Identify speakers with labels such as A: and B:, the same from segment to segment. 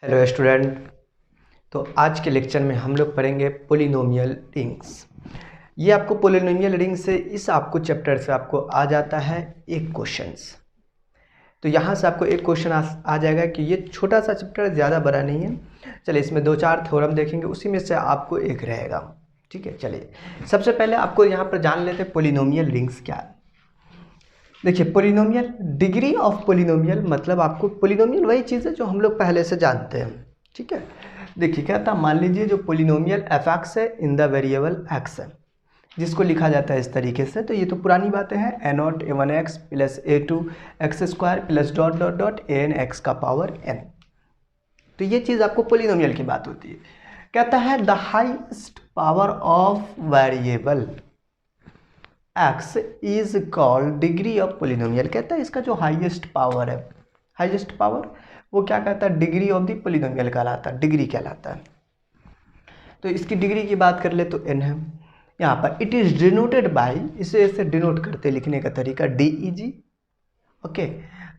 A: Hello student. तो आज के लेक्चर में हम लोग पढ़ेंगे पोलिनोमियल रिंग्स। ये आपको पोलिनोमियल रिंग से इस आपको चैप्टर से आपको आ जाता है एक क्वेश्चंस। तो यहाँ से आपको एक क्वेश्चन आ जाएगा कि ये छोटा सा चैप्टर ज़्यादा बड़ा नहीं है। चलिए इसमें 2-4 थ्योरम देखेंगे, उसी में से आपको एक रहेगा। ठीक है, चलिए सबसे पहले आपको यहाँ पर जान लेते हैं पोलिनोमियल रिंग्स क्या है। देखिए पोलिनोमियल, डिग्री ऑफ पोलिनोमियल मतलब आपको पोलिनोमियल वही चीज़ है जो हम लोग पहले से जानते हैं। ठीक है, देखिए क्या था, मान लीजिए जो पोलिनोमियल एफ एक्स है इन द वेरिएबल एक्स है, जिसको लिखा जाता है इस तरीके से। तो ये तो पुरानी बातें हैं, a not a one x plus a two x square plus dot dot dot a n x का पावर एन। तो ये चीज़ आपको पोलिनोमियल की बात होती है। कहता है the highest power of variable x is called degree of polynomial. कहता है इसका जो हाईएस्ट पावर है, हाईएस्ट पावर वो क्या कहता है, डिग्री ऑफ द पोलिनोमियल कहलाता है, डिग्री कहलाता है। तो इसकी डिग्री की बात कर ले तो n है। यहाँ पर इट इज डिनोटेड बाय, इसे ऐसे डिनोट करते लिखने का तरीका डी ई जी। ओके,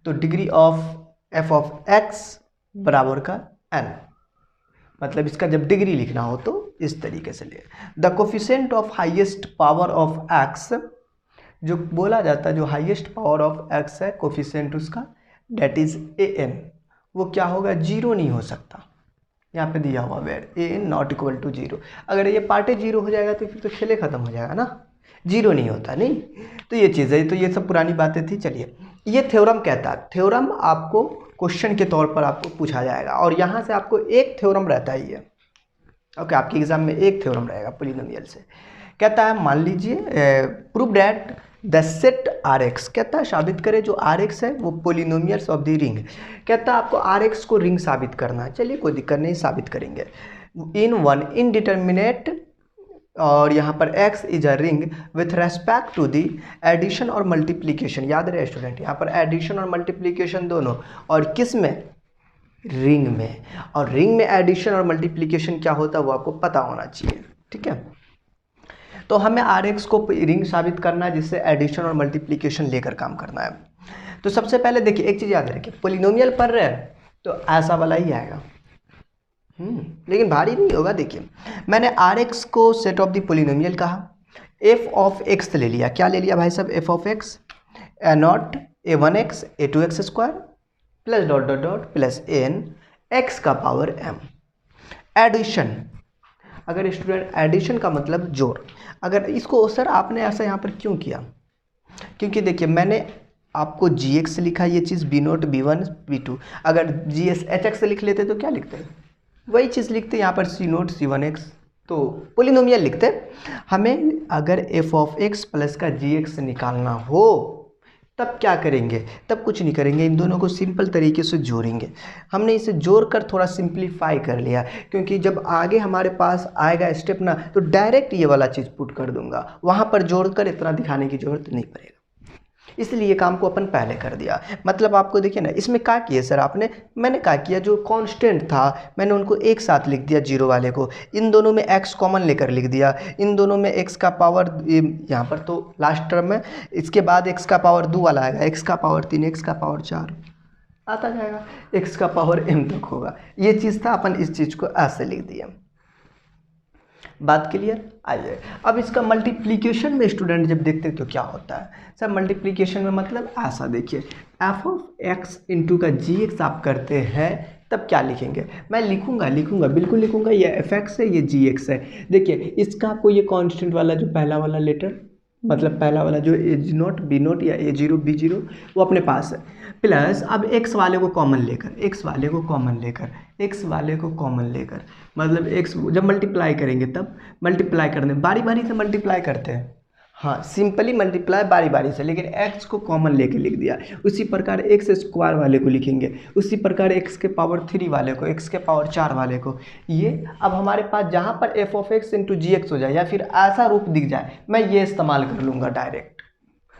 A: तो degree of F of x बराबर का n, मतलब इसका जब डिग्री लिखना हो तो इस तरीके से ले। The coefficient of highest power of x, जो बोला जाता है जो हाईएस्ट पावर ऑफ एक्स है कोफिशिएंट उसका, डेट इज ए एन, वो क्या होगा, जीरो नहीं हो सकता। यहाँ पे दिया हुआ where A N not equal to zero. अगर ये पार्टे जीरो हो जाएगा तो फिर तो खेले खत्म हो जाएगा ना, जीरो नहीं होता नहीं। तो ये चीज़ है, तो ये सब पुरानी बातें थी। चलिए ये थ्योरम कहता है, थ्योरम आपको क्वेश्चन के तौर पर आपको पूछा जाएगा और यहाँ से आपको एक थ्योरम रहता ही है। ओके, आपके एग्जाम में एक थ्योरम रहेगा पोलिनोमियल से। कहता है मान लीजिए prove that the set R X, कहता है साबित करे जो आर एक्स है वो पोलिनोमियल्स ऑफ द रिंग। कहता है आपको आर एक्स को रिंग साबित करना है। चलिए कोई दिक्कत नहीं, साबित करेंगे। इन वन इनडिटर्मिनेट, और यहाँ पर x is a ring with respect to the addition और मल्टीप्लीकेशन। याद रहे स्टूडेंट, यहाँ पर एडिशन और मल्टीप्लीकेशन दोनों, और किस में, रिंग में। और रिंग में एडिशन और मल्टीप्लीकेशन क्या होता है वो आपको पता होना चाहिए। ठीक है, तो हमें आर एक्स को रिंग साबित करना है जिससे एडिशन और मल्टीप्लीकेशन लेकर काम करना है। तो सबसे पहले देखिए एक चीज़ याद रखिए, पोलिनोमियल पढ़ रहे हैं तो ऐसा वाला ही आएगा, लेकिन भारी नहीं होगा। देखिए मैंने आर एक्स को सेट ऑफ द पोलिनोमियल कहा, एफ ऑफ एक्स ले लिया। क्या ले लिया भाई साहब, F of X A not a one X A two x square plus dot dot dot plus N x का पावर एम। एडिशन, अगर स्टूडेंट एडिशन का मतलब जोड़, अगर इसको सर आपने ऐसा यहाँ पर क्यों किया, क्योंकि देखिए मैंने आपको जी एक्स लिखा ये चीज़, b nought b one b two. अगर जी एस एच एक्स लिख लेते तो क्या लिखते हैं, वही चीज़ लिखते यहाँ पर सी नोट सी वन एक्स, तो पोलिनोमियल लिखते। हमें अगर एफ ऑफ एक्स प्लस का जी एक्स निकालना हो तब क्या करेंगे, तब कुछ नहीं करेंगे, इन दोनों को सिंपल तरीके से जोड़ेंगे। हमने इसे जोड़कर थोड़ा सिंप्लीफाई कर लिया, क्योंकि जब आगे हमारे पास आएगा स्टेप ना तो डायरेक्ट ये वाला चीज़ पुट कर दूंगा, वहाँ पर जोड़कर इतना दिखाने की जरूरत नहीं पड़ेगा, इसलिए ये काम को अपन पहले कर दिया। मतलब आपको देखिए ना, इसमें क्या किया सर आपने, मैंने क्या किया, जो कांस्टेंट था मैंने उनको एक साथ लिख दिया, जीरो वाले को इन दोनों में x कॉमन लेकर लिख दिया, इन दोनों में x का पावर यहाँ पर तो लास्ट टर्म में, इसके बाद x का पावर 2 वाला आएगा, x का पावर 3 x का पावर 4 आता जाएगा, x का पावर m तक होगा। ये चीज़ था, अपन इस चीज़ को ऐसे लिख दिया। बात क्लियर। आइए अब इसका मल्टीप्लिकेशन में स्टूडेंट जब देखते हैं तो क्या होता है सर, मल्टीप्लिकेशन में मतलब ऐसा देखिए, एफ ऑफ एक्स इंटू का जी एक्स आप करते हैं तब क्या लिखेंगे, मैं लिखूंगा बिल्कुल लिखूंगा, ये एफ एक्स है ये जी एक्स है। देखिए इसका आपको ये कांस्टेंट वाला जो पहला वाला लेटर, मतलब पहला वाला जो ए नोट बी नोट या ए जीरो बी जीरो वो अपने पास है, प्लस अब एक्स वाले को कॉमन लेकर, एक्स वाले को कॉमन लेकर, मतलब एक्स जब मल्टीप्लाई करेंगे तब मल्टीप्लाई करने बारी बारी से मल्टीप्लाई करते हैं, हाँ सिंपली मल्टीप्लाई बारी बारी से, लेकिन एक्स को कॉमन लेके लिख दिया। उसी प्रकार एक्स स्क्वायर वाले को लिखेंगे, उसी प्रकार एक्स के पावर 3 वाले को, एक्स के पावर 4 वाले को। ये अब हमारे पास जहाँ पर F of X into ji X हो जाए या फिर ऐसा रूप दिख जाए, मैं ये इस्तेमाल कर लूँगा,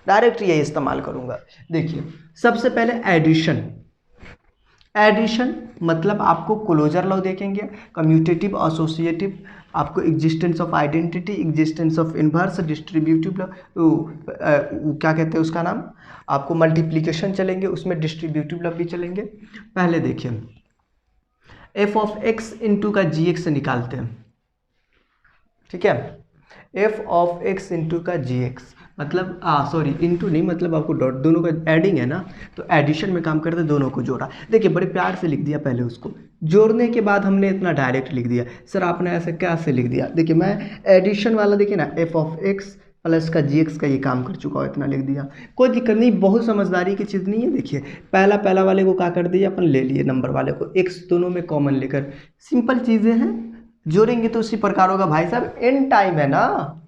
A: डायरेक्ट ये इस्तेमाल करूँगा। देखिए सबसे पहले एडिशन मतलब आपको क्लोजर लॉ देखेंगे, कम्यूटेटिव एसोसिएटिव, आपको existence of identity, existence of inverse, distributive law, क्या कहते हैं उसका नाम, आपको मल्टीप्लिकेशन चलेंगे, उसमें डिस्ट्रीब्यूटिव लॉ भी चलेंगे। पहले देखिए एफ ऑफ एक्स इंटू का जी एक्स निकालते हैं, ठीक है, एफ ऑफ एक्स इंटू का जी एक्स मतलब सॉरी इंटू नहीं, मतलब आपको डॉट, दोनों का एडिंग है ना, तो एडिशन में काम करते दोनों को जोड़ा। देखिए बड़े प्यार से लिख दिया पहले उसको, जोड़ने के बाद हमने इतना डायरेक्ट लिख दिया। सर आपने ऐसे कैसे लिख दिया? देखिए मैं एडिशन वाला देखिए ना, एफ ऑफ एक्स प्लस का जी एक्स का ये काम कर चुका हूँ, इतना लिख दिया, कोई दिक्कत नहीं, बहुत समझदारी की चीज़ नहीं है। देखिए पहला वाले को क्या कर दिया अपन, ले लिए नंबर वाले को, एक्स दोनों में कॉमन लेकर, सिंपल चीज़ें हैं, जोड़ेंगे तो उसी प्रकार होगा। भाई साहब एन टाइम है ना,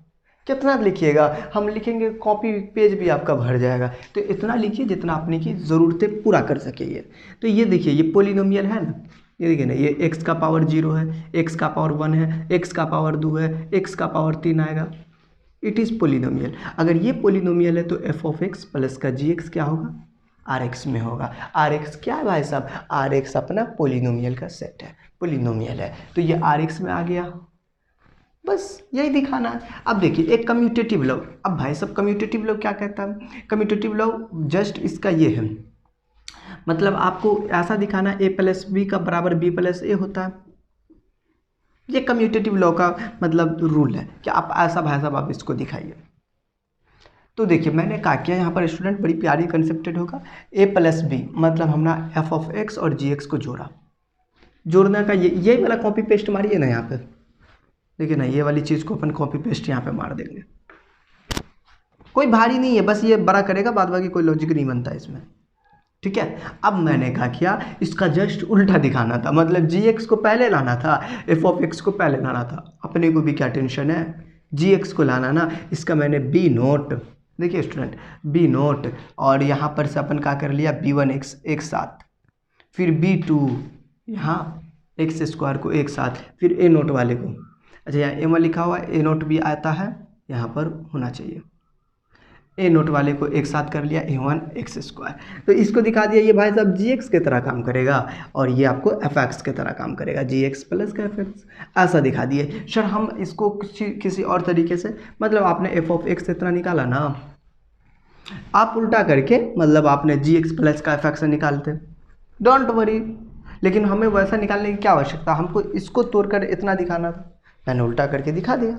A: कितना लिखिएगा, हम लिखेंगे कॉपी पेज भी आपका भर जाएगा, तो इतना लिखिए जितना अपने की ज़रूरतें पूरा कर सके ये। तो ये देखिए ये पोलिनोमियल है ना, ये देखिए ना, ये x का पावर 0 है, x का पावर 1 है, x का पावर 2 है, x का पावर 3 आएगा, इट इज़ पोलिनोमियल। अगर ये पोलिनोमियल है तो एफ ऑफ एक्स प्लस का जी एक्स क्या होगा, आर एक्स में होगा। आर एक्स क्या है भाई साहब, आर एक्स अपना पोलिनोमियल का सेट है, पोलिनोमियल है, तो ये आर एक्स में आ गया, बस यही दिखाना है। अब देखिए एक कम्यूटेटिव लॉ, अब भाई साहब कम्यूटेटिव लॉ क्या कहता है, कम्यूटेटिव लॉ जस्ट इसका ये है, मतलब आपको ऐसा दिखाना ए प्लस बी का बराबर बी प्लस ए होता है, ये कम्यूटेटिव लॉ का मतलब रूल है कि आप ऐसा भाई साहब आप इसको दिखाइए। तो देखिए मैंने कहा क्या यहाँ पर स्टूडेंट बड़ी प्यारी कंसेप्टेड होगा, ए प्लस बी मतलब हमने एफ ऑफ एक्स और जी एक्स को जोड़ा, जोड़ने का ये वाला कॉपी पेस्ट मारिए ना यहाँ पे, देखिए ना ये वाली चीज़ को अपन कॉपी पेस्ट यहाँ पे मार देंगे, कोई भारी नहीं है, बस ये बड़ा करेगा, बाद बाकी कोई लॉजिक नहीं बनता इसमें, ठीक है। अब मैंने कहा क्या, इसका जस्ट उल्टा दिखाना था, मतलब जी एक्स को पहले लाना था, एफ ऑफ एक्स को पहले लाना था, अपने को भी क्या टेंशन है, जी एक्स को लाना ना, इसका मैंने बी नोट, देखिए स्टूडेंट बी नोट, और यहाँ पर से अपन क्या कर लिया बी वन एक्स एक साथ, फिर बी टू यहाँ एक्स स्क्वायर को एक साथ, फिर ए नोट वाले को, अच्छा यहाँ ए में लिखा हुआ है, ए नोट भी आता है यहाँ पर होना चाहिए, ए नोट वाले को एक साथ कर लिया ए वन एक्स स्क्वायर, तो इसको दिखा दिया ये भाई साहब जी एक्स की तरह काम करेगा, और ये आपको एफ एक्स की तरह काम करेगा, जी एक्स प्लस का एफ एक्स, ऐसा दिखा दिए। सर हम इसको किसी और तरीके से, मतलब आपने एफ ऑफ एक्स इतना निकाला ना, आप उल्टा करके मतलब आपने जी एक्स प्लस का एफ एक्स निकालते, डोंट वरी, लेकिन हमें वैसा निकालने की क्या आवश्यकता, हमको इसको तोड़कर इतना दिखाना था, मैंने उल्टा करके दिखा दिया।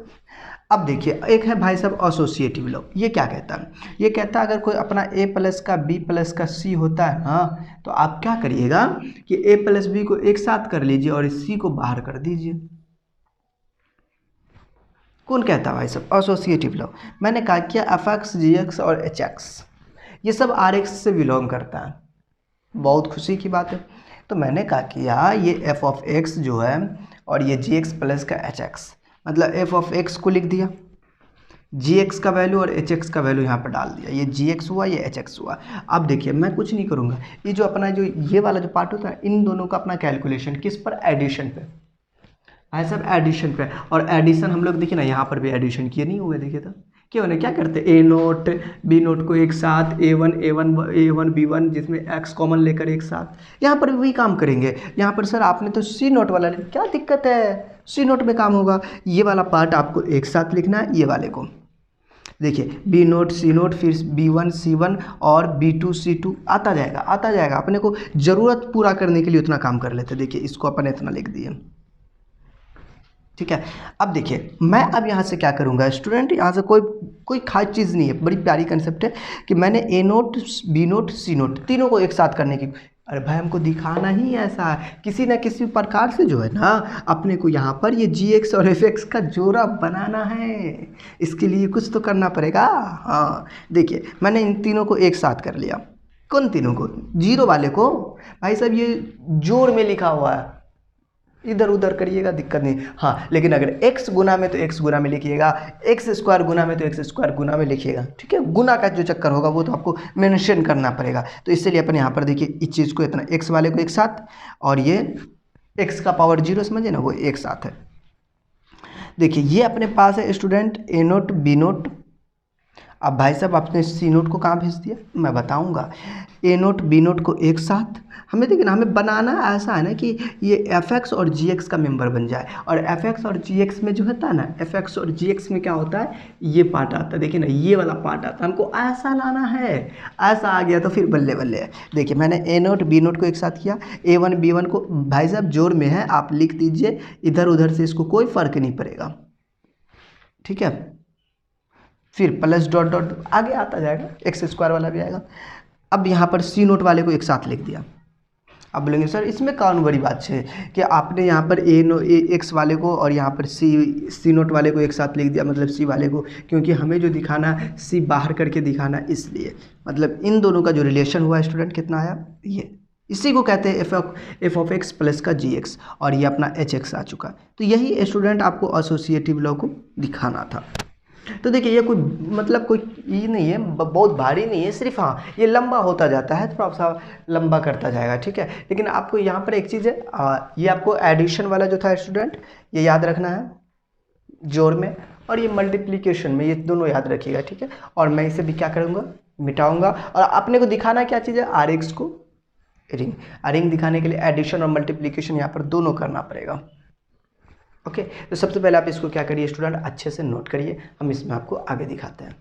A: अब देखिए एक है भाई साहब एसोसिएटिव लॉ, ये क्या कहता है, ये कहता है अगर कोई अपना a प्लस का b प्लस का c होता है ना, तो आप क्या करिएगा कि a प्लस b को एक साथ कर लीजिए और c को बाहर कर दीजिए। कौन कहता है भाई साहब, एसोसिएटिव लॉ। मैंने कहा क्या एफ एक्स जी एक्स और एच एक्स ये सब आर एक्स से बिलोंग करता है, बहुत खुशी की बात है। तो मैंने कहा कि यार ये एफ ऑफ एक्स जो है और ये जी एक्स प्लस का एच एक्स, मतलब एफ ऑफ एक्स को लिख दिया, जी एक्स का वैल्यू और एच एक्स का वैल्यू यहाँ पर डाल दिया, ये जी एक्स हुआ ये एच एक्स हुआ। अब देखिए मैं कुछ नहीं करूँगा, ये जो अपना जो ये वाला जो पार्ट होता है इन दोनों का अपना कैलकुलेशन किस पर, एडिशन पे, भाई साहब एडिशन पे, और एडिशन हम लोग देखिए ना यहाँ पर भी एडिशन किए नहीं हुए, देखिए तो क्यों ना क्या करते, ए नोट बी नोट को एक साथ, ए वन बी वन जिसमें एक्स कॉमन लेकर एक साथ, यहाँ पर भी वही काम करेंगे। यहाँ पर सर आपने तो सी नोट वाला लिखा, क्या दिक्कत है, सी नोट में काम होगा, ये वाला पार्ट आपको एक साथ लिखना है, ये वाले को देखिए बी नोट सी नोट फिर बी वन सी वन और बी टू सी टू आता जाएगा, अपने को ज़रूरत पूरा करने के लिए उतना काम कर लेते। देखिए इसको अपन इतना लिख दिए, ठीक है। अब देखिए मैं अब यहाँ से क्या करूँगा स्टूडेंट, यहाँ से कोई खास चीज़ नहीं है, बड़ी प्यारी कंसेप्ट है कि मैंने ए नोट बी नोट सी नोट तीनों को एक साथ करने की, अरे भाई हमको दिखाना ही ऐसा है, किसी न किसी प्रकार से जो है ना अपने को यहाँ पर ये जी एक्स और एफ एक्स का जोड़ा बनाना है, इसके लिए कुछ तो करना पड़ेगा। हाँ देखिए मैंने इन तीनों को एक साथ कर लिया, कौन तीनों को, जीरो वाले को, भाई साहब ये जोड़ में लिखा हुआ है, इधर उधर करिएगा दिक्कत नहीं, हाँ लेकिन अगर x गुना में तो x गुना में लिखिएगा, x स्क्वायर गुना में तो x स्क्वायर गुना में लिखिएगा, ठीक है। गुना का जो चक्कर होगा वो तो आपको मेंशन करना पड़ेगा, तो इसलिए अपन यहाँ पर देखिए इस चीज़ को इतना x वाले को एक साथ, और ये x का पावर 0 समझे ना वो एक साथ है। देखिए ये अपने पास है स्टूडेंट ए नोट बी नोट, अब भाई साहब आपने सी नोट को कहाँ भेज दिया, मैं बताऊंगा। ए नोट बी नोट को एक साथ हमें, देखिए ना, हमें बनाना ऐसा है ना कि ये एफ एक्स और जी एक्स का मेंबर बन जाए। और एफ एक्स और जी एक्स में जो होता है ना, एफ एक्स और जी एक्स में क्या होता है, ये पार्ट आता है, देखिए ना, ये वाला पार्ट आता है, हमको ऐसा लाना है। ऐसा आ गया तो फिर बल्ले बल्ले है। देखिए मैंने ए नोट बी नोट को एक साथ किया, ए वन बी वन को भाई साहब जोड़ में है, आप लिख दीजिए, इधर उधर से इसको कोई फर्क नहीं पड़ेगा, ठीक है। फिर प्लस डॉट डॉट आगे आता जाएगा, एक्स स्क्वायर वाला भी आएगा। अब यहाँ पर सी नोट वाले को एक साथ लिख दिया। अब बोलेंगे सर इसमें कौन बड़ी बात है कि आपने यहाँ पर ए एक्स वाले को और यहाँ पर सी नोट वाले को एक साथ लिख दिया, मतलब सी वाले को, क्योंकि हमें जो दिखाना सी बाहर करके दिखाना, इसलिए मतलब इन दोनों का जो रिलेशन हुआ स्टूडेंट कितना आया, ये इसी को कहते हैं एफ ऑफ एक्स प्लस का जी एक्स, और ये अपना एच एक्स आ चुका। तो यही स्टूडेंट आपको एसोसिएटिव लॉ को दिखाना था। तो देखिए ये कोई मतलब कोई ये नहीं है, बहुत भारी नहीं है, सिर्फ हाँ ये लंबा होता जाता है, थोड़ा सा लंबा करता जाएगा, ठीक है। लेकिन आपको यहाँ पर एक चीज़ है, ये आपको एडिशन वाला जो था स्टूडेंट, ये याद रखना है जोड़ में, और ये मल्टीप्लिकेशन में, ये दोनों याद रखिएगा, ठीक है। और मैं इसे भी क्या करूँगा, मिटाऊंगा। और अपने को दिखाना क्या चीज़ है, आर एक्स को रिंग, रिंग दिखाने के लिए एडिशन और मल्टीप्लिकेशन यहाँ पर दोनों करना पड़ेगा। ओके तो सबसे पहले आप इसको क्या करिए स्टूडेंट, अच्छे से नोट करिए, हम इसमें आपको आगे दिखाते हैं।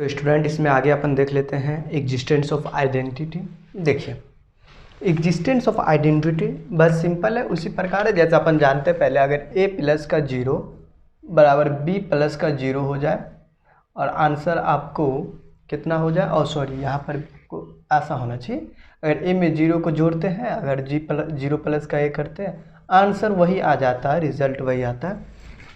A: तो स्टूडेंट इसमें आगे अपन देख लेते हैं एग्जिस्टेंस ऑफ आइडेंटिटी। देखिए एग्जिस्टेंस ऑफ आइडेंटिटी बस सिंपल है, उसी प्रकार है जैसे अपन जानते हैं पहले, अगर a प्लस का 0 बराबर b प्लस का 0 हो जाए और आंसर आपको कितना हो जाए, और सॉरी यहाँ पर को ऐसा होना चाहिए, अगर a में 0 को जोड़ते हैं, अगर जीरो प्लस का a करते हैं, आंसर वही आ जाता है, रिजल्ट वही आता है,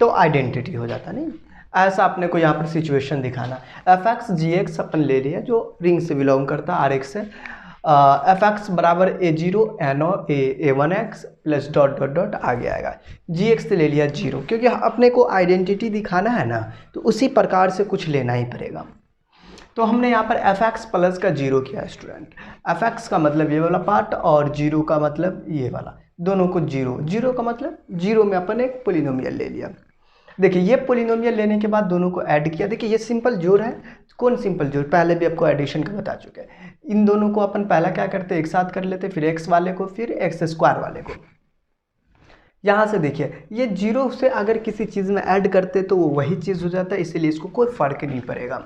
A: तो आइडेंटिटी हो जाता नहीं। ऐसा अपने को यहाँ पर सिचुएशन दिखाना। एफ एक्स जी एक्स अपन ले लिया जो रिंग से बिलोंग करता है, आर एक्स से, एफ एक्स बराबर a0 एन और a1 x plus dot dot dot आगे आएगा। जी एक्स से ले लिया 0, क्योंकि अपने को आइडेंटिटी दिखाना है ना, तो उसी प्रकार से कुछ लेना ही पड़ेगा। तो हमने यहाँ पर एफ एक्स प्लस का 0 किया स्टूडेंट, एफ एक्स का मतलब ये वाला पार्ट और 0 का मतलब ये वाला, दोनों को 0 का मतलब 0 में अपन एक पोलिनोमियल ले लिया। देखिए ये पोलिनोमियल लेने के बाद दोनों को ऐड किया। देखिए ये सिंपल जोड़ है, कौन सिंपल जोड़, पहले भी आपको एडिशन का बता चुके हैं। इन दोनों को अपन पहला क्या करते, एक साथ कर लेते, फिर एक्स वाले को, फिर एक्स स्क्वायर वाले को। यहाँ से देखिए ये 0 से अगर किसी चीज़ में ऐड करते तो वो वही चीज़ हो जाता है, इसीलिए इसको कोई फ़र्क नहीं पड़ेगा।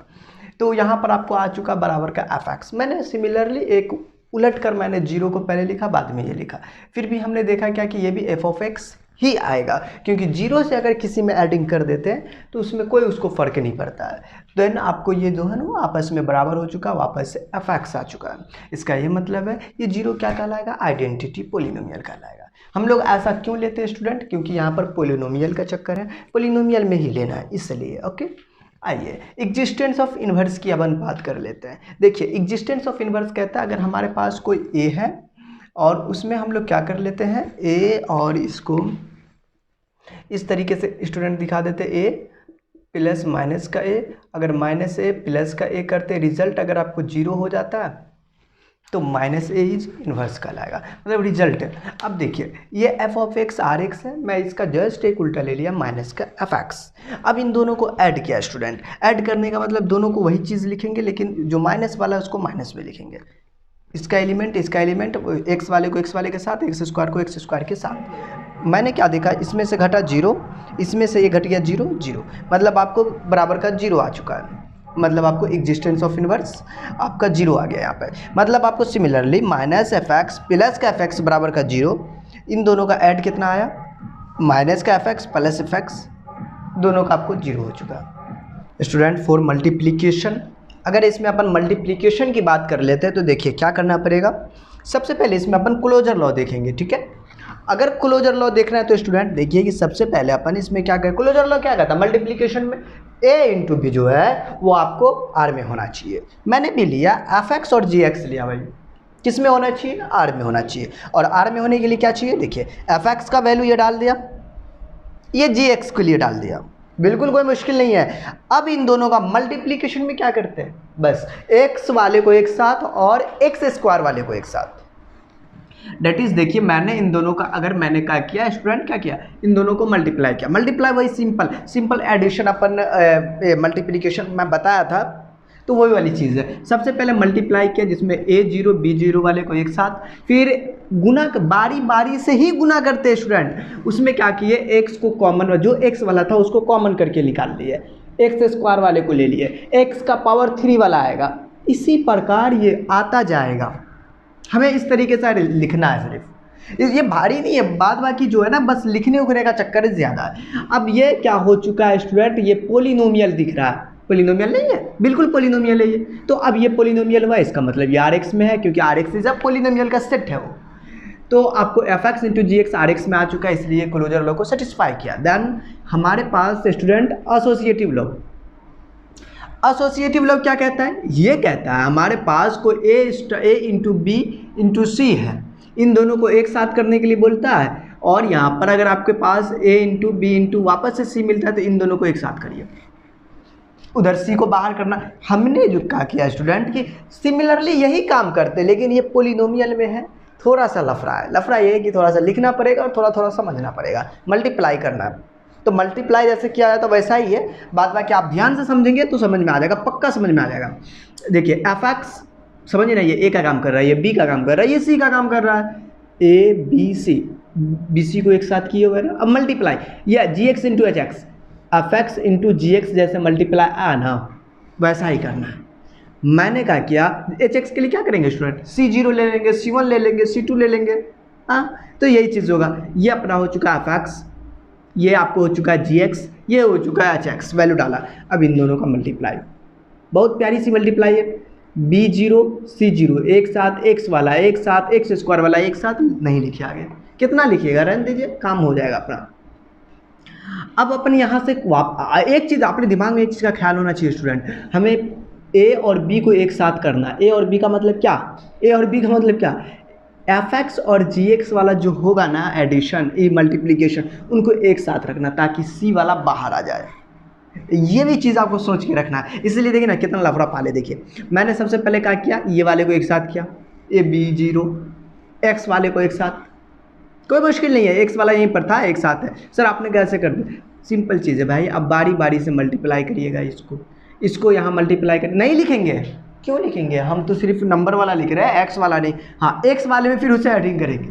A: तो यहाँ पर आपको आ चुका बराबर का एफ एक्स। मैंने सिमिलरली एक उलट कर मैंने 0 को पहले लिखा, बाद में ये लिखा, फिर भी हमने देखा क्या कि ये भी एफ ऑफ एक्स ही आएगा, क्योंकि 0 से अगर किसी में ऐडिंग कर देते हैं तो उसमें कोई उसको फ़र्क नहीं पड़ता है। देन आपको ये जो है ना आपस में बराबर हो चुका, वापस से एफ एक्स आ चुका है। इसका ये मतलब है ये 0 क्या कहलाएगा, आइडेंटिटी पोलिनोमियल कहलाएगा। हम लोग ऐसा क्यों लेते हैं स्टूडेंट, क्योंकि यहाँ पर पोलिनोमियल का चक्कर है, पोलिनोमियल में ही लेना है, इसलिए। ओके आइए एग्जिस्टेंस ऑफ इन्वर्स की अपन बात कर लेते हैं। देखिए एग्जिस्टेंस ऑफ इन्वर्स कहता है अगर हमारे पास कोई ए है और उसमें हम लोग क्या कर लेते हैं, ए और इसको इस तरीके से स्टूडेंट दिखा देते, ए प्लस माइनस का ए, अगर माइनस ए प्लस का ए करते, रिजल्ट अगर आपको 0 हो जाता है तो माइनस ए इज इन्वर्स कहलाएगा, मतलब रिजल्ट है। अब देखिए ये F of X R X है, मैं इसका जस्ट एक उल्टा ले लिया माइनस का एफ एक्स। अब इन दोनों को ऐड किया स्टूडेंट, ऐड करने का मतलब दोनों को वही चीज़ लिखेंगे, लेकिन जो माइनस वाला है उसको माइनस में लिखेंगे। इसका एलिमेंट एक्स वाले को एक्स वाले के साथ, एक्स स्क्वायर को एक्स स्क्वायर के साथ। मैंने क्या देखा, इसमें से घटा 0, इसमें से ये घट गया 0, मतलब आपको बराबर का 0 आ चुका है, मतलब आपको एग्जिस्टेंस ऑफ इन्वर्स आपका 0 आ गया यहाँ पे। मतलब आपको similarly minus F x plus का एफ एक्स बराबर का 0, इन दोनों का ऐड कितना आया, माइनस का F x plus F x, दोनों का आपको 0 हो चुका। स्टूडेंट फॉर मल्टीप्लिकेशन, अगर इसमें अपन मल्टीप्लिकेशन की बात कर लेते हैं तो देखिए क्या करना पड़ेगा, सबसे पहले इसमें अपन क्लोजर लॉ देखेंगे, ठीक है। अगर क्लोजर लॉ देखना है तो स्टूडेंट देखिए कि सबसे पहले अपन इसमें क्या करें, क्लोजर लॉ क्या कहता है, मल्टीप्लिकेशन में a इंटू बी जो है वो आपको r में होना चाहिए। मैंने भी लिया एफ एक्स और जी एक्स लिया भाई, किस में होना चाहिए, r में होना चाहिए। और r में होने के लिए क्या चाहिए, देखिए एफ एक्स का वैल्यू ये डाल दिया, ये जी एक्स के लिए डाल दिया, बिल्कुल कोई मुश्किल नहीं है। अब इन दोनों का मल्टीप्लिकेशन में क्या करते हैं, बस एक्स वाले को एक साथ और एक्स स्क्वायर वाले को एक साथ। डेट इज देखिए मैंने इन दोनों का अगर मैंने क्या किया स्टूडेंट, क्या किया, इन दोनों को मल्टीप्लाई किया। मल्टीप्लाई वही सिंपल एडिशन अपन मल्टीप्लिकेशन मैं बताया था, तो वही वाली चीज़ है। सबसे पहले मल्टीप्लाई किया जिसमें A0 B0 वाले को एक साथ, फिर गुना बारी बारी से ही गुना करते हैं स्टूडेंट। उसमें क्या किए, x को कॉमन, जो x वाला था उसको कॉमन करके निकाल लिए, एक्स स्क्वायर वाले को ले लिए, x का पावर 3 वाला आएगा। इसी प्रकार ये आता जाएगा। हमें इस तरीके से लिखना है, सिर्फ ये भारी नहीं है, बाद बाकी जो है ना बस लिखने उखने का चक्कर ज़्यादा है। अब ये क्या हो चुका है स्टूडेंट, ये पोलिनोमियल दिख रहा है, पोलिनोमियल नहीं है, बिल्कुल पोलिनोमियल है ये। तो अब ये पोलिनोमियल हुआ, इसका मतलब ये Rx में है, क्योंकि Rx इज अ पोलिनोमियल का सेट है वो। तो आपको fx इंटू जी एक्स Rx में आ चुका है, इसलिए क्लोजर लॉ को सेटिस्फाई किया। देन हमारे पास student associative law. Associative law क्या कहता है, ये कहता है हमारे पास कोई a इंटू बी इंटू सी है, इन दोनों को एक साथ करने के लिए बोलता है। और यहाँ पर अगर आपके पास a इंटू बी इंटू वापस से c मिलता है तो इन दोनों को एक साथ करिए, उधर c को बाहर करना। हमने जो क्या किया स्टूडेंट कि सिमिलरली यही काम करते, लेकिन ये पोलिनोमियल में है, थोड़ा सा लफड़ा है। लफड़ा ये है कि थोड़ा सा लिखना पड़ेगा और थोड़ा थोड़ा समझना पड़ेगा, मल्टीप्लाई करना है। तो मल्टीप्लाई जैसे किया जाता है वैसा ही है, बाद बाकी आप ध्यान से समझेंगे तो समझ में आ जाएगा, पक्का समझ में आ जाएगा। देखिए fx समझिए ना, ये a का काम कर रहा है, ये b का काम कर रहा है, ये c का काम कर रहा है, a b c, bc को एक साथ किए हुए ना। अब मल्टीप्लाई या gx into h x, fx into जी एक्स जैसे मल्टीप्लाई आना वैसा ही करना है। मैंने क्या किया, एच एक्स के लिए क्या करेंगे स्टूडेंट, c0 ले लेंगे, c1 ले लेंगे, c2 ले लेंगे। हाँ, तो यही चीज़ होगा। ये अपना हो चुका है fx, ये आपको हो चुका है gx, ये हो चुका है hx, वैल्यू डाला। अब इन दोनों का मल्टीप्लाई, बहुत प्यारी सी मल्टीप्लाई है, b0 c0 एक साथ, x वाला एक साथ, x स्क्वायर वाला एक साथ, नहीं लिखे आगे, कितना लिखिएगा, रहने दीजिए, काम हो जाएगा अपना। अब अपन यहाँ से एक चीज़ अपने दिमाग में, एक चीज़ का ख्याल होना चाहिए स्टूडेंट, हमें a और b को एक साथ करना। a और b का मतलब क्या, a और b का मतलब क्या, fx और gx वाला जो होगा ना एडिशन, ये मल्टीप्लिकेशन, उनको एक साथ रखना ताकि c वाला बाहर आ जाए। ये भी चीज़ आपको सोच के रखना है। इसलिए देखिए ना कितना लफड़ा पाले। देखिए मैंने सबसे पहले क्या किया, ये वाले को एक साथ किया, a b0, x वाले को एक साथ, कोई मुश्किल नहीं है, x वाला यहीं पर था, एक साथ है। सर आपने कैसे कर दिया, सिंपल चीज़ है भाई। अब बारी बारी से मल्टीप्लाई करिएगा, इसको यहाँ मल्टीप्लाई कर, नहीं लिखेंगे, क्यों लिखेंगे, हम तो सिर्फ नंबर वाला लिख रहे हैं, x वाला नहीं। हाँ, x वाले में फिर उसे एडिंग करेंगे,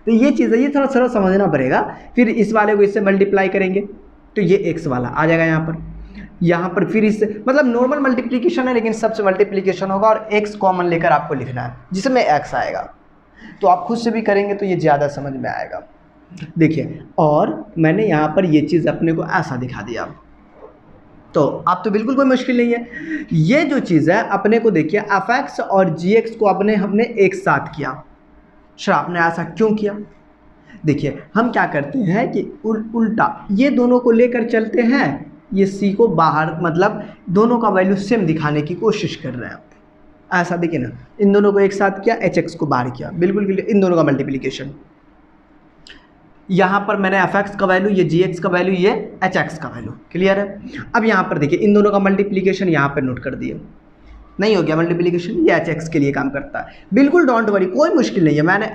A: तो ये चीज़ है, ये थोड़ा थोड़ा समझना पड़ेगा। फिर इस वाले को इससे मल्टीप्लाई करेंगे तो ये x वाला आ जाएगा यहाँ पर फिर इससे, मतलब नॉर्मल मल्टीप्लिकेशन है लेकिन सबसे मल्टीप्लिकेशन होगा, और x कॉमन लेकर आपको लिखना है जिसमें x आएगा। तो आप खुद से भी करेंगे तो ये ज़्यादा समझ में आएगा। देखिए, और मैंने यहाँ पर ये चीज़ अपने को ऐसा दिखा दिया, तो अब तो बिल्कुल कोई मुश्किल नहीं है। ये जो चीज़ है अपने को देखिए, fx और gx को हमने एक साथ किया। सर आपने ऐसा क्यों किया, देखिए हम क्या करते हैं कि उल्टा ये दोनों को लेकर चलते हैं, ये c को बाहर, मतलब दोनों का वैल्यू सेम दिखाने की कोशिश कर रहे हैं। ऐसा देखिए ना, इन दोनों को एक साथ किया, hx को बाहर किया, बिल्कुल क्लियर, इन दोनों का मल्टीप्लिकेशन। यहाँ पर मैंने fx का वैल्यू, ये gx का वैल्यू, ये hx का वैल्यू, क्लियर है। अब यहाँ पर देखिए इन दोनों का मल्टीप्लिकेशन यहाँ पर नोट कर दिए, नहीं हो गया मल्टीप्लिकेशन, ये hx के लिए काम करता है, बिल्कुल डोंट वरी, कोई मुश्किल नहीं है। मैंने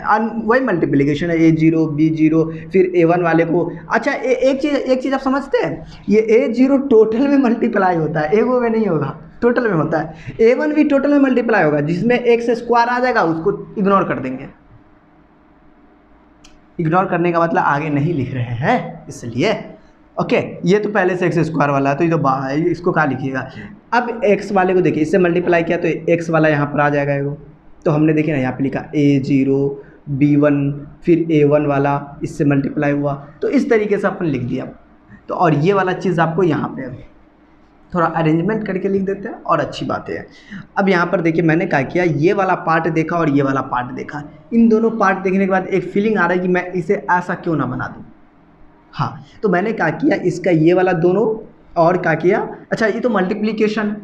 A: वही मल्टीप्लिकेशन है, a0 b0 फिर a1 वाले को। अच्छा एक चीज़ आप समझते हैं, ये a0 टोटल में मल्टीप्लाई होता है, a1 में नहीं होगा, टोटल में होता है। a1 भी टोटल में मल्टीप्लाई होगा, जिसमें x स्क्वायर आ जाएगा उसको इग्नोर कर देंगे। इग्नोर करने का मतलब आगे नहीं लिख रहे हैं इसलिए, ओके। ये तो पहले से एक्स स्क्वायर वाला है तो ये तो बाहर है, इसको क्या लिखिएगा। अब x वाले को देखिए, इससे मल्टीप्लाई किया तो x वाला यहाँ पर आ जाएगा एगो, तो हमने देखिए ना यहाँ पे लिखा a0 b1 फिर a1 वाला, इससे मल्टीप्लाई हुआ, तो इस तरीके से अपन लिख दिया। तो और ये वाला चीज़ आपको यहाँ पे थोड़ा अरेंजमेंट करके लिख देते हैं और अच्छी बातें हैं। अब यहाँ पर देखिए मैंने क्या किया, ये वाला पार्ट देखा और ये वाला पार्ट देखा, इन दोनों पार्ट देखने के बाद एक फीलिंग आ रहा है कि मैं इसे ऐसा क्यों ना बना दूँ। हाँ, तो मैंने क्या किया, इसका ये वाला दोनों, और क्या किया, अच्छा ये तो मल्टीप्लिकेशन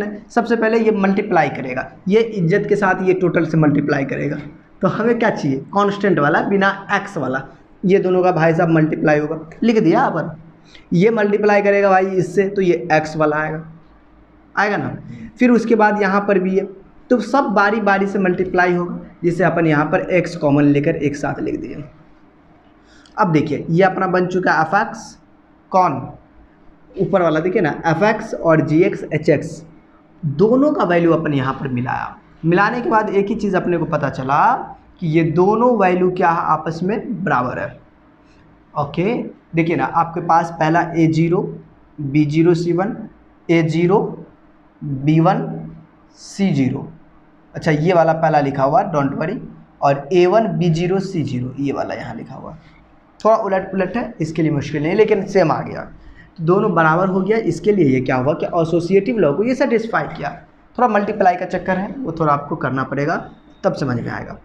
A: है, सबसे पहले ये मल्टीप्लाई करेगा, ये इज्जत के साथ ये टोटल से मल्टीप्लाई करेगा। तो हमें क्या चाहिए, कांस्टेंट वाला, बिना x वाला, ये दोनों का भाई साहब मल्टीप्लाई होगा, लिख दिया अपन। ये मल्टीप्लाई करेगा भाई इससे, तो ये x वाला आएगा ना। फिर उसके बाद यहाँ पर भी है, तो सब बारी बारी से मल्टीप्लाई होगा, जिसे अपन यहाँ पर x कॉमन लेकर एक साथ लिख दिए। अब देखिए ये अपना बन चुका है f(x) कौन ऊपर वाला देखिए ना, f(x) और gx hx दोनों का वैल्यू अपन यहाँ पर मिलाया। मिलाने के बाद एक ही चीज़ अपने को पता चला कि ये दोनों वैल्यू क्या है, आपस में बराबर है। ओके देखिए ना, आपके पास पहला a0 b0 c1, a0 b1 c0, अच्छा ये वाला पहला लिखा हुआ डोंट वरी, और a1 b0 c0 ये वाला यहाँ लिखा हुआ। थोड़ा उलट पुलट है, इसके लिए मुश्किल नहीं, लेकिन सेम आ गया, तो दोनों बराबर हो गया। इसके लिए ये क्या हुआ कि एसोसिएटिव लॉ को ये सेटिस्फाई किया। थोड़ा मल्टीप्लाई का चक्कर है, वो थोड़ा आपको करना पड़ेगा, तब समझ में आएगा।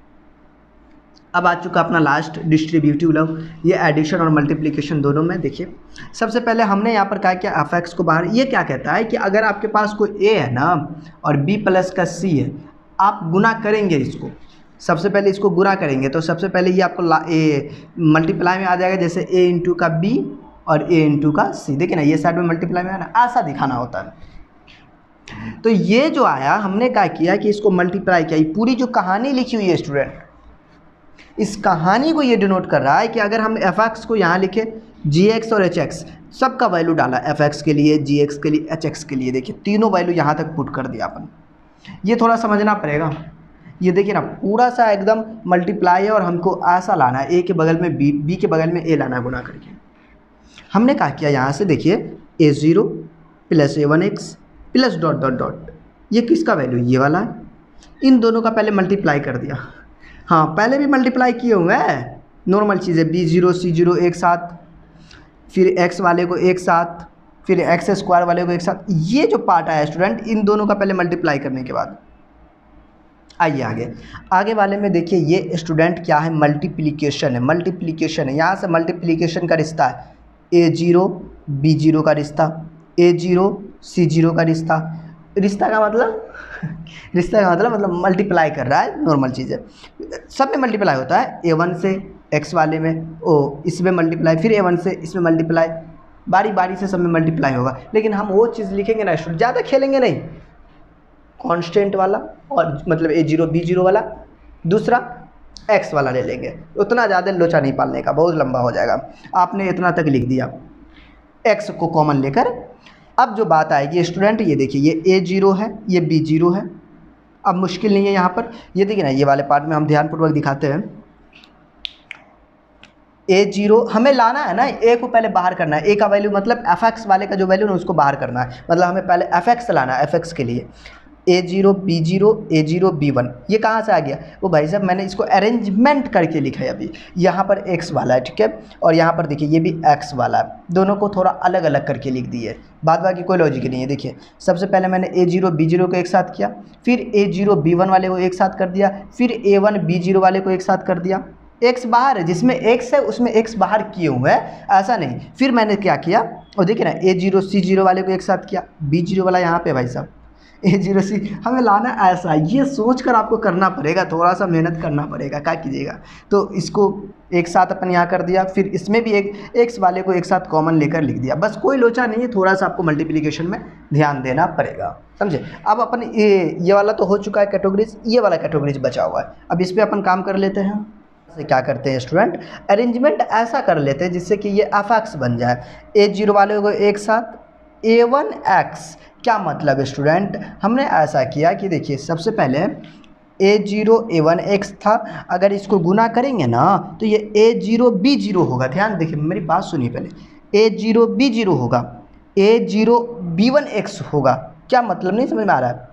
A: अब आ चुका अपना लास्ट डिस्ट्रीब्यूटिव लॉ, ये एडिशन और मल्टीप्लिकेशन दोनों में। देखिए सबसे पहले हमने यहाँ पर कहा कि f(x) को बाहर, ये क्या कहता है कि अगर आपके पास कोई a है ना और b प्लस का c है, आप गुना करेंगे इसको, सबसे पहले इसको गुना करेंगे तो सबसे पहले ये आपको मल्टीप्लाई में आ जाएगा, जैसे a इंटू का b और a इंटू का c। देखिए ना ये साइड में मल्टीप्लाई में है ना, ऐसा दिखाना होता है। तो ये जो आया, हमने क्या किया कि इसको मल्टीप्लाई किया। ये पूरी जो कहानी लिखी हुई है स्टूडेंट, इस कहानी को ये डिनोट कर रहा है कि अगर हम f(x) को यहाँ लिखे, gx और hx सबका वैल्यू डाला, f(x) के लिए, gx के लिए, hx के लिए, देखिए तीनों वैल्यू यहाँ तक पुट कर दिया अपन। ये थोड़ा समझना पड़ेगा। ये देखिए ना पूरा सा एकदम मल्टीप्लाई है और हमको ऐसा लाना है, a के बगल में b के बगल में a लाना है गुना करके। हमने क्या किया यहाँ से, देखिए a0 plus a1x plus dot dot dot, ये किसका वैल्यू, ये वाला है, इन दोनों का पहले मल्टीप्लाई कर दिया। हाँ पहले भी मल्टीप्लाई किए हुए हैं, नॉर्मल चीज़ है, b0 c0 एक साथ, फिर x वाले को एक साथ, फिर x² वाले को एक साथ। ये जो पार्ट आया स्टूडेंट, इन दोनों का पहले मल्टीप्लाई करने के बाद। आइए आगे वाले में देखिए, ये स्टूडेंट क्या है, मल्टीप्लिकेशन है। मल्टीप्लिकेशन है, यहाँ से मल्टीप्लिकेशन का रिश्ता है, a0 b0 का रिश्ता, a0 c0 का रिश्ता। रिश्ता का मतलब मल्टीप्लाई कर रहा है, नॉर्मल चीज़ है, सब में मल्टीप्लाई होता है। a1 से x वाले में इसमें मल्टीप्लाई, फिर a1 से इसमें मल्टीप्लाई, बारी बारी से सब में मल्टीप्लाई होगा। लेकिन हम वो चीज़ लिखेंगे ना स्टूडेंट, ज़्यादा खेलेंगे नहीं, कांस्टेंट वाला और मतलब a0 b0 वाला, दूसरा x वाला ले लेंगे, उतना ज़्यादा लोचा नहीं पालने का, बहुत लंबा हो जाएगा। आपने इतना तक लिख दिया x को कॉमन लेकर। अब जो बात आएगी स्टूडेंट, ये देखिए ये a0 है, ये b0 है। अब मुश्किल नहीं है यहाँ पर, ये देखिए ना, ये वाले पार्ट में हम ध्यानपूर्वक दिखाते हैं। a0 हमें लाना है ना, a को पहले बाहर करना है, a का वैल्यू मतलब f(x) वाले का जो वैल्यू ना उसको बाहर करना है, मतलब हमें पहले f(x) लाना है। f(x) के लिए a0 b0 a0 b1, ये कहाँ से आ गया, वो भाई साहब मैंने इसको अरेंजमेंट करके लिखा है अभी। यहाँ पर x वाला है, ठीक है, और यहाँ पर देखिए ये भी x वाला है, दोनों को थोड़ा अलग अलग करके लिख दिए, बाद बाकी कोई लॉजिक नहीं है। देखिए सबसे पहले मैंने a0 b0 को एक साथ किया, फिर a0 b1 वाले को एक साथ कर दिया, फिर a1 b0 वाले को एक साथ कर दिया। x बाहर है, जिसमें x है उसमें x बाहर किए हुए हैं, ऐसा नहीं। फिर मैंने क्या किया, और देखिए ना a0 c0 वाले को एक साथ किया, b0 वाला यहाँ पे भाई साहब a0 c, हमें लाना ऐसा, ये सोच कर आपको करना पड़ेगा, थोड़ा सा मेहनत करना पड़ेगा, क्या कीजिएगा। तो इसको एक साथ अपन यहाँ कर दिया, फिर इसमें भी एक x वाले को एक साथ कॉमन लेकर लिख दिया, बस कोई लोचा नहीं है, थोड़ा सा आपको मल्टीप्लिकेशन में ध्यान देना पड़ेगा, समझे। अब अपन ये वाला तो हो चुका है कैटेगरीज, ये वाला कैटेगरीज बचा हुआ है, अब इस पर अपन काम कर लेते हैं। क्या करते हैं स्टूडेंट, अरेंजमेंट ऐसा कर लेते हैं जिससे कि ये f(x) बन जाए, a0 वाले को एक साथ a1x। क्या मतलब स्टूडेंट, हमने ऐसा किया कि देखिए सबसे पहले a0 a1x था, अगर इसको गुना करेंगे ना तो ये a0 b0 होगा। ध्यान देखिए, मेरी बात सुनिए पहले, a0 b0 होगा, a0 b1x होगा। क्या मतलब, नहीं समझ में आ रहा है,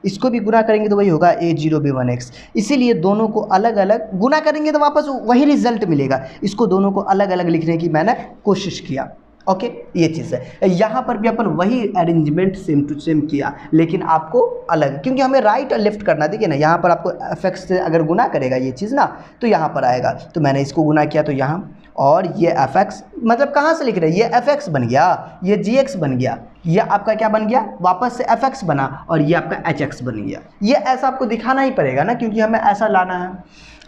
A: इसको भी गुना करेंगे तो वही होगा a0 b1x। इसीलिए दोनों को अलग अलग गुना करेंगे तो वापस वही रिजल्ट मिलेगा, इसको दोनों को अलग अलग लिखने की मैंने कोशिश किया। ओके, ये चीज़ है। यहाँ पर भी अपन वही अरेंजमेंट सेम टू सेम किया, लेकिन आपको अलग, क्योंकि हमें राइट और लेफ्ट करना। देखिए ना, यहाँ पर आपको f(x) से अगर गुना करेगा ये चीज़ ना, तो यहाँ पर आएगा, तो मैंने इसको गुना किया तो यहाँ, और ये f(x) मतलब कहाँ से लिख रहे हैं, ये f(x) बन गया, ये gx बन गया, ये आपका क्या बन गया, वापस से एफ एक्स बना और ये आपका एच एक्स बन गया। ये ऐसा आपको दिखाना ही पड़ेगा ना, क्योंकि हमें ऐसा लाना है।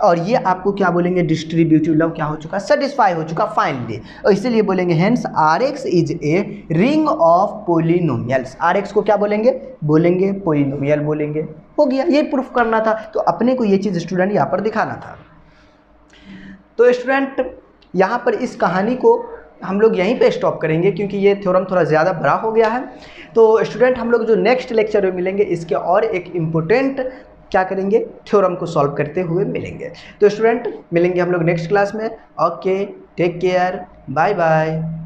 A: और ये आपको क्या बोलेंगे, डिस्ट्रीब्यूटिव लॉ क्या हो चुका, सेटिस्फाई हो चुका फाइनली। और इसीलिए बोलेंगे hence R X is a ring of polynomials. R X को क्या बोलेंगे, बोलेंगे पोलिनोमियल बोलेंगे। हो गया, ये प्रूफ करना था। तो अपने को ये चीज़ स्टूडेंट यहाँ पर दिखाना था। तो स्टूडेंट यहाँ पर इस कहानी को हम लोग यहीं पे स्टॉप करेंगे, क्योंकि ये थ्योरम थोड़ा ज़्यादा बड़ा हो गया है। तो स्टूडेंट हम लोग जो नेक्स्ट लेक्चर में मिलेंगे, इसके और एक इम्पोर्टेंट क्या करेंगे, थ्योरम को सॉल्व करते हुए मिलेंगे। तो स्टूडेंट मिलेंगे हम लोग नेक्स्ट क्लास में। Okay, take care, bye bye.